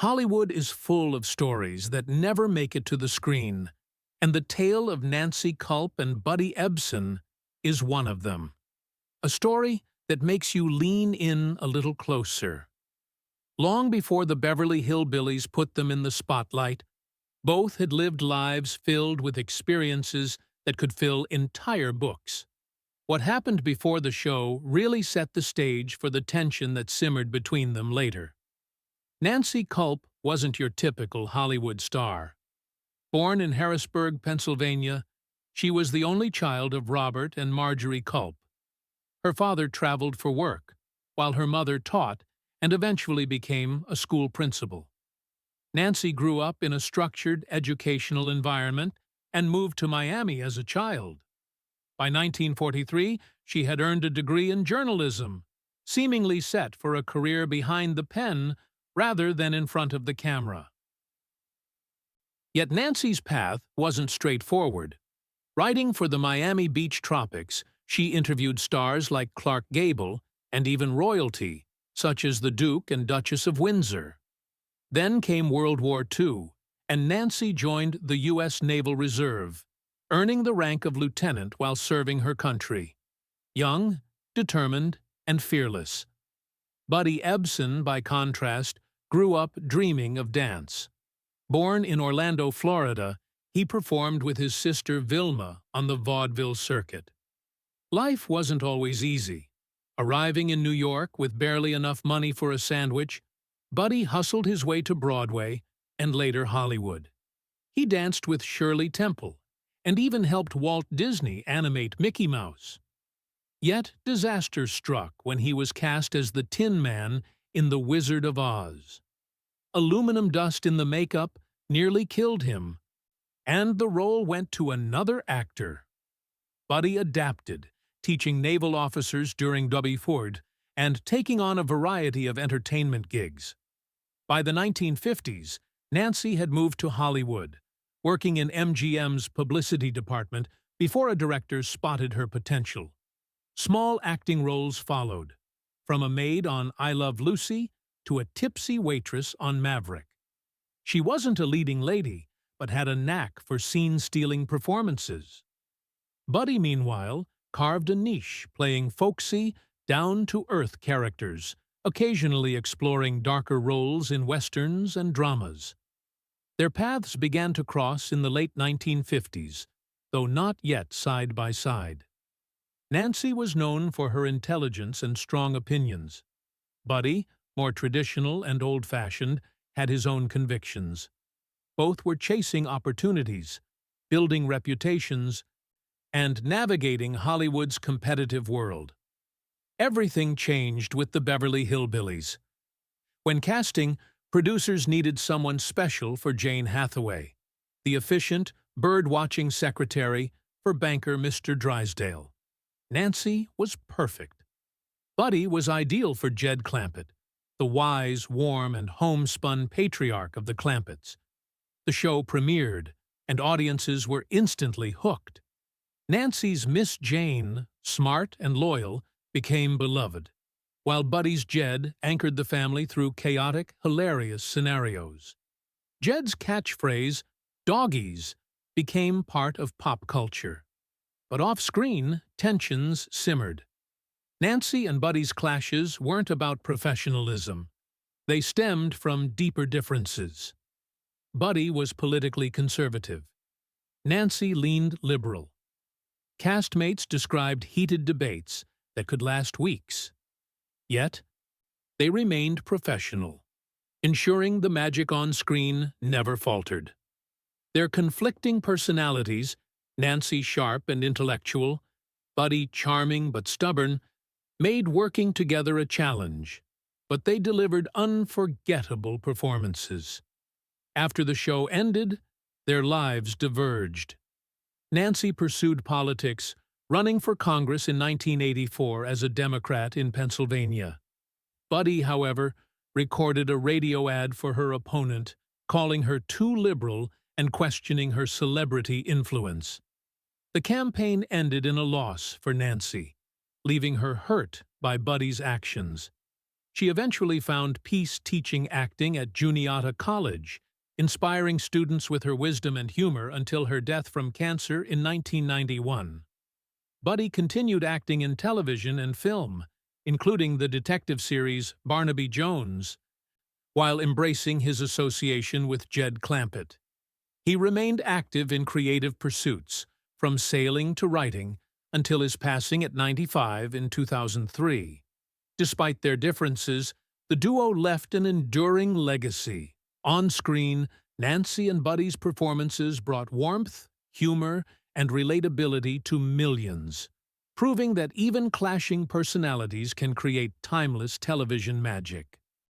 Hollywood is full of stories that never make it to the screen, and the tale of Nancy Culp and Buddy Ebsen is one of them. A story that makes you lean in a little closer. Long before the Beverly Hillbillies put them in the spotlight, both had lived lives filled with experiences that could fill entire books. What happened before the show really set the stage for the tension that simmered between them later. Nancy Culp wasn't your typical Hollywood star. Born in Harrisburg, Pennsylvania, she was the only child of Robert and Marjorie Culp. Her father traveled for work, while her mother taught and eventually became a school principal. Nancy grew up in a structured educational environment and moved to Miami as a child. By 1943, she had earned a degree in journalism, seemingly set for a career behind the pen rather than in front of the camera. Yet Nancy's path wasn't straightforward. Writing for the Miami Beach Tropics, she interviewed stars like Clark Gable and even royalty, such as the Duke and Duchess of Windsor. Then came World War II, and Nancy joined the U.S. Naval Reserve, earning the rank of lieutenant while serving her country. Young, determined, and fearless. Buddy Ebsen, by contrast, grew up dreaming of dance. Born in Orlando, Florida, he performed with his sister Vilma on the vaudeville circuit. Life wasn't always easy. Arriving in New York with barely enough money for a sandwich, Buddy hustled his way to Broadway and later Hollywood. He danced with Shirley Temple and even helped Walt Disney animate Mickey Mouse. Yet disaster struck when he was cast as the Tin Man in The Wizard of Oz. Aluminum dust in the makeup nearly killed him, and the role went to another actor. Buddy adapted, teaching naval officers during W. Ford and taking on a variety of entertainment gigs. By the 1950s, Nancy had moved to Hollywood, working in MGM's publicity department before a director spotted her potential. Small acting roles followed, from a maid on I Love Lucy to a tipsy waitress on Maverick. She wasn't a leading lady, but had a knack for scene-stealing performances. Buddy, meanwhile, carved a niche, playing folksy, down-to-earth characters, occasionally exploring darker roles in westerns and dramas. Their paths began to cross in the late 1950s, though not yet side by side. Nancy was known for her intelligence and strong opinions. Buddy, more traditional and old-fashioned, had his own convictions. Both were chasing opportunities, building reputations, and navigating Hollywood's competitive world. Everything changed with the Beverly Hillbillies. When casting, producers needed someone special for Jane Hathaway, the efficient, bird-watching secretary for banker Mr. Drysdale. Nancy was perfect. Buddy was ideal for Jed Clampett, the wise, warm, and homespun patriarch of the Clampetts. The show premiered, and audiences were instantly hooked. Nancy's Miss Jane, smart and loyal, became beloved, while Buddy's Jed anchored the family through chaotic, hilarious scenarios. Jed's catchphrase, "Doggies," became part of pop culture. But off-screen, tensions simmered. Nancy and Buddy's clashes weren't about professionalism. They stemmed from deeper differences. Buddy was politically conservative. Nancy leaned liberal. Castmates described heated debates that could last weeks. Yet, they remained professional, ensuring the magic on screen never faltered. Their conflicting personalities, Nancy sharp and intellectual, Buddy charming but stubborn, made working together a challenge, but they delivered unforgettable performances. After the show ended, their lives diverged. Nancy pursued politics, running for Congress in 1984 as a Democrat in Pennsylvania. Buddy, however, recorded a radio ad for her opponent, calling her too liberal and questioning her celebrity influence. The campaign ended in a loss for Nancy, leaving her hurt by Buddy's actions. She eventually found peace teaching acting at Juniata College, inspiring students with her wisdom and humor until her death from cancer in 1991. Buddy continued acting in television and film, including the detective series Barnaby Jones, while embracing his association with Jed Clampett. He remained active in creative pursuits, from sailing to writing, until his passing at 95 in 2003. Despite their differences, the duo left an enduring legacy. On screen, Nancy and Buddy's performances brought warmth, humor, and relatability to millions, proving that even clashing personalities can create timeless television magic.